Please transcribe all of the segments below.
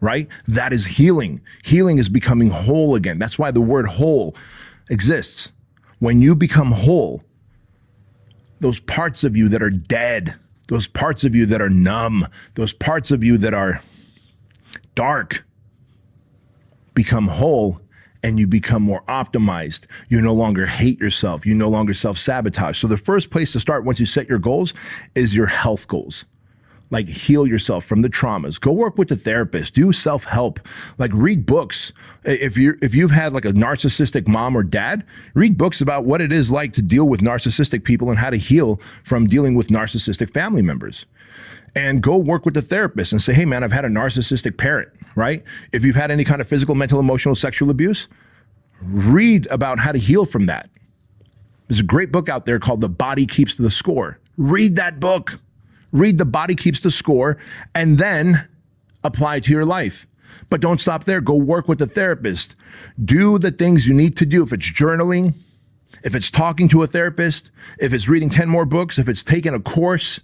right? That is healing. Healing is becoming whole again. That's why the word whole exists. When you become whole, those parts of you that are dead, those parts of you that are numb, those parts of you that are dark become whole, and you become more optimized. You no longer hate yourself. You no longer self-sabotage. So the first place to start once you set your goals is your health goals. Like heal yourself from the traumas. Go work with a therapist. Do self-help. Like read books. If you've had like a narcissistic mom or dad, read books about what it is like to deal with narcissistic people and how to heal from dealing with narcissistic family members. And go work with the therapist and say, hey man, I've had a narcissistic parent, right? If you've had any kind of physical, mental, emotional, sexual abuse, read about how to heal from that. There's a great book out there called The Body Keeps the Score. Read that book. Read The Body Keeps the Score and then apply it to your life. But don't stop there. Go work with the therapist. Do the things you need to do. If it's journaling, if it's talking to a therapist, if it's reading 10 more books, if it's taking a course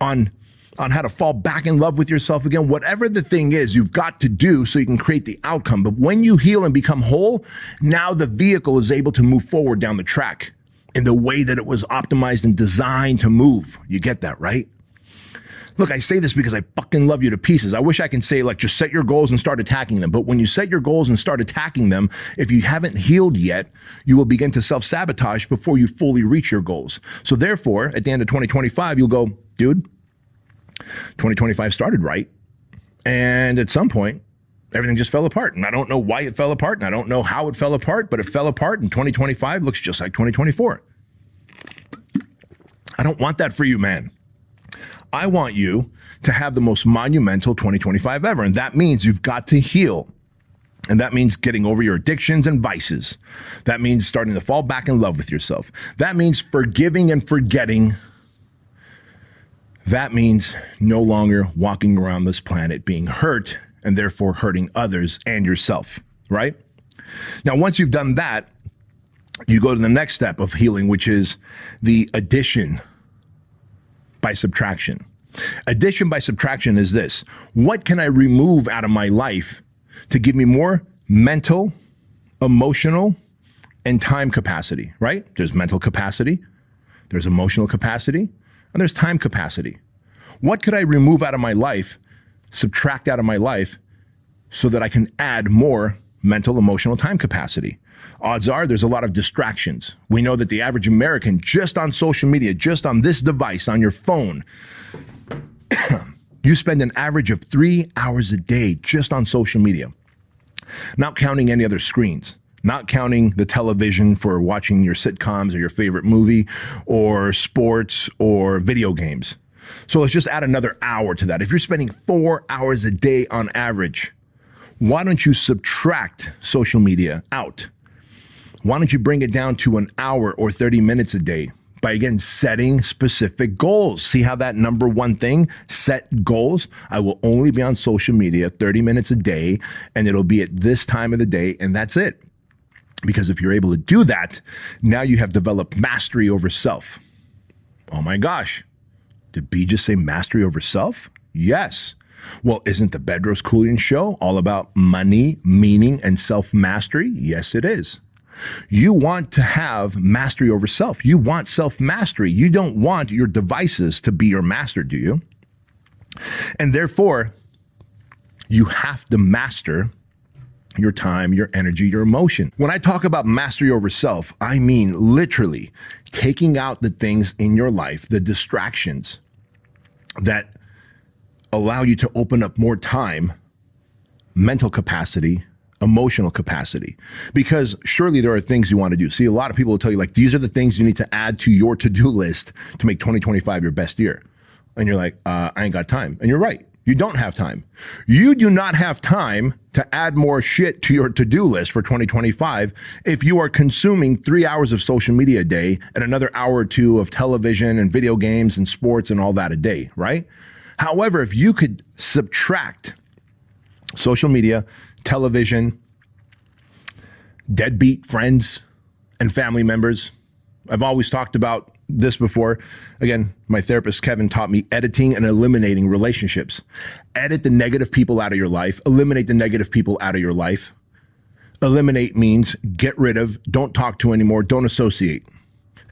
on how to fall back in love with yourself again, whatever the thing is, you've got to do so you can create the outcome. But when you heal and become whole, now the vehicle is able to move forward down the track in the way that it was optimized and designed to move. You get that, right? Look, I say this because I fucking love you to pieces. I wish I can say like, just set your goals and start attacking them. But when you set your goals and start attacking them, if you haven't healed yet, you will begin to self-sabotage before you fully reach your goals. So therefore, at the end of 2025, you'll go, dude, 2025 started right. And at some point, everything just fell apart. And I don't know why it fell apart. And I don't know how it fell apart, but it fell apart. And 2025 looks just like 2024. I don't want that for you, man. I want you to have the most monumental 2025 ever. And that means you've got to heal. And that means getting over your addictions and vices. That means starting to fall back in love with yourself. That means forgiving and forgetting. That means no longer walking around this planet being hurt and therefore hurting others and yourself, right? Now, once you've done that, you go to the next step of healing, which is the addition by subtraction. Addition by subtraction is this. What can I remove out of my life to give me more mental, emotional, and time capacity, right? There's mental capacity, there's emotional capacity, and there's time capacity. What could I remove out of my life, subtract out of my life, so that I can add more mental, emotional, time capacity? Odds are there's a lot of distractions. We know that the average American, just on social media, just on this device, on your phone, you spend an average of 3 hours a day just on social media, not counting any other screens. Not counting the television for watching your sitcoms or your favorite movie or sports or video games. So let's just add another hour to that. If you're spending 4 hours a day on average, why don't you subtract social media out? Why don't you bring it down to an hour or 30 minutes a day by, again, setting specific goals? See how that number one thing, set goals. I will only be on social media 30 minutes a day, and it'll be at this time of the day, and that's it. Because if you're able to do that, now you have developed mastery over self. Oh my gosh. Did B just say mastery over self? Yes. Well, isn't the Bedros Keuilian show all about money, meaning, and self-mastery? Yes, it is. You want to have mastery over self. You want self-mastery. You don't want your devices to be your master, do you? And therefore, you have to master your time, your energy, your emotion. When I talk about mastery over self, I mean literally taking out the things in your life, the distractions that allow you to open up more time, mental capacity, emotional capacity. Because surely there are things you want to do. See, a lot of people will tell you, like, these are the things you need to add to your to-do list to make 2025 your best year. And you're like, I ain't got time. And you're right. You don't have time. You do not have time to add more shit to your to-do list for 2025 if you are consuming 3 hours of social media a day and another hour or two of television and video games and sports and all that a day, right? However, if you could subtract social media, television, deadbeat friends and family members. I've always talked about this before. Again, my therapist, Kevin, taught me editing and eliminating relationships. Edit the negative people out of your life. Eliminate the negative people out of your life. Eliminate means get rid of, don't talk to anymore, don't associate.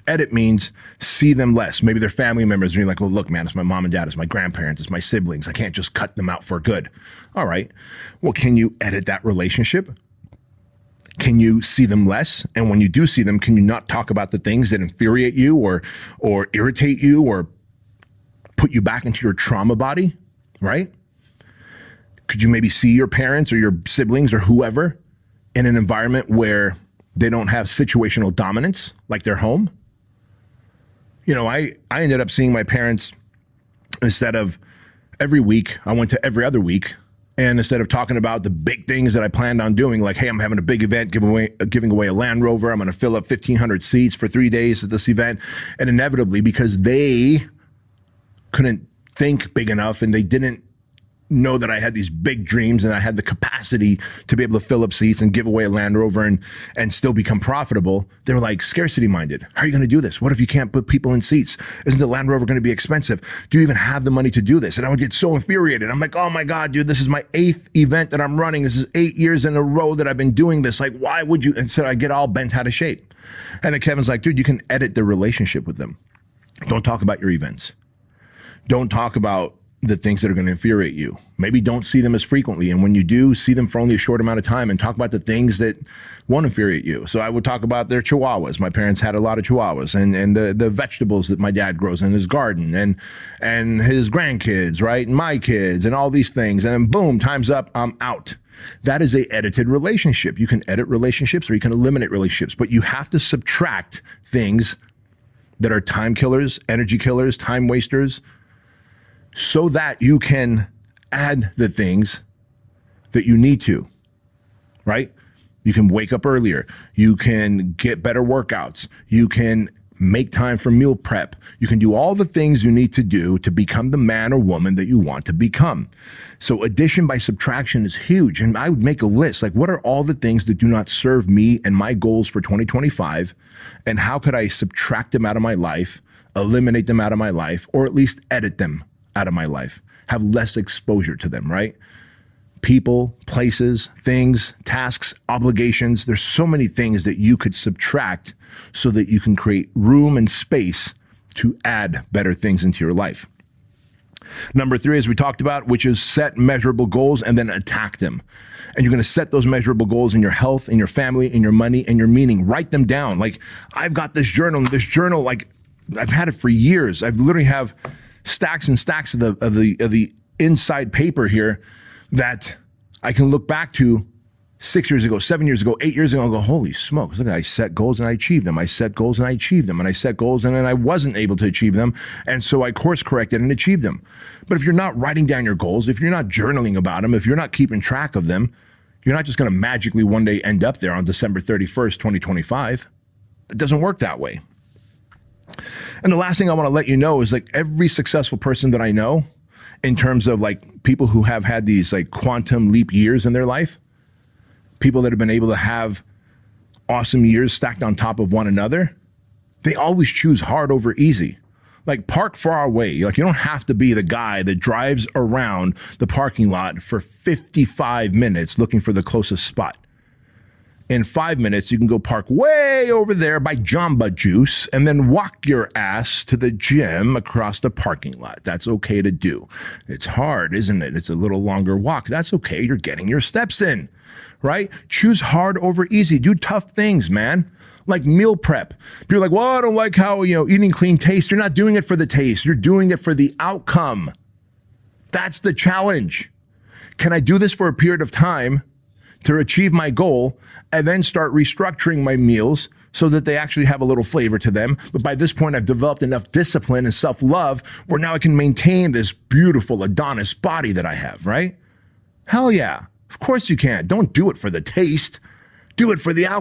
Edit means see them less. Maybe they're family members and you're like, well, look, man, it's my mom and dad, it's my grandparents, it's my siblings. I can't just cut them out for good. All right. Well, can you edit that relationship? Can you see them less? And when you do see them, can you not talk about the things that infuriate you or irritate you or put you back into your trauma body, right? Could you maybe see your parents or your siblings or whoever in an environment where they don't have situational dominance, like their home? You know, I ended up seeing my parents instead of every week, I went to every other week. And instead of talking about the big things that I planned on doing, like, hey, I'm having a big event, giving away a Land Rover. I'm going to fill up 1,500 seats for 3 days at this event. And inevitably, because they couldn't think big enough and they didn't know that I had these big dreams and I had the capacity to be able to fill up seats and give away a Land Rover and still become profitable, they were like scarcity minded. How are you going to do this? What if you can't put people in seats? Isn't the Land Rover going to be expensive? Do you even have the money to do this? And I would get so infuriated. I'm like, oh my God, dude, this is my 8th event that I'm running. This is 8 years in a row that I've been doing this. Like, why would you? And so I get all bent out of shape. And then Kevin's like, dude, you can edit the relationship with them. Don't talk about your events. Don't talk about the things that are going to infuriate you. Maybe don't see them as frequently. And when you do, see them for only a short amount of time and talk about the things that won't infuriate you. So I would talk about their chihuahuas. My parents had a lot of chihuahuas and the vegetables that my dad grows in his garden and his grandkids, right? And my kids and all these things. And then boom, time's up, I'm out. That is a edited relationship. You can edit relationships or you can eliminate relationships, but you have to subtract things that are time killers, energy killers, time wasters, so that you can add the things that you need to, right? You can wake up earlier. You can get better workouts. You can make time for meal prep. You can do all the things you need to do to become the man or woman that you want to become. So addition by subtraction is huge. And I would make a list, like what are all the things that do not serve me and my goals for 2025? And how could I subtract them out of my life, eliminate them out of my life, or at least edit them out of my life, have less exposure to them, right? People, places, things, tasks, obligations. There's so many things that you could subtract so that you can create room and space to add better things into your life. Number 3, as we talked about, which is set measurable goals and then attack them. And you're going to set those measurable goals in your health, in your family, in your money, and your meaning. Write them down. Like I've got this journal, like I've had it for years. I've literally have stacks and stacks of the inside paper here that I can look back to 6 years ago, 7 years ago, 8 years ago, and go, holy smokes, look, I set goals and I achieved them. I set goals and I achieved them. And I set goals and then I wasn't able to achieve them. And so I course corrected and achieved them. But if you're not writing down your goals, if you're not journaling about them, if you're not keeping track of them, you're not just going to magically one day end up there on December 31st, 2025. It doesn't work that way. And the last thing I want to let you know is like every successful person that I know in terms of like people who have had these like quantum leap years in their life, people that have been able to have awesome years stacked on top of one another, they always choose hard over easy. Like park far away. Like you don't have to be the guy that drives around the parking lot for 55 minutes looking for the closest spot. In 5 minutes, you can go park way over there by Jamba Juice and then walk your ass to the gym across the parking lot. That's okay to do. It's hard, isn't it? It's a little longer walk. That's okay. You're getting your steps in, right? Choose hard over easy. Do tough things, man. Like meal prep. You're like, well, I don't like how, eating clean tastes. You're not doing it for the taste. You're doing it for the outcome. That's the challenge. Can I do this for a period of time to achieve my goal and then start restructuring my meals so that they actually have a little flavor to them? But by this point, I've developed enough discipline and self-love where now I can maintain this beautiful Adonis body that I have, right? Hell yeah. Of course you can. Don't do it for the taste. Do it for the outcome.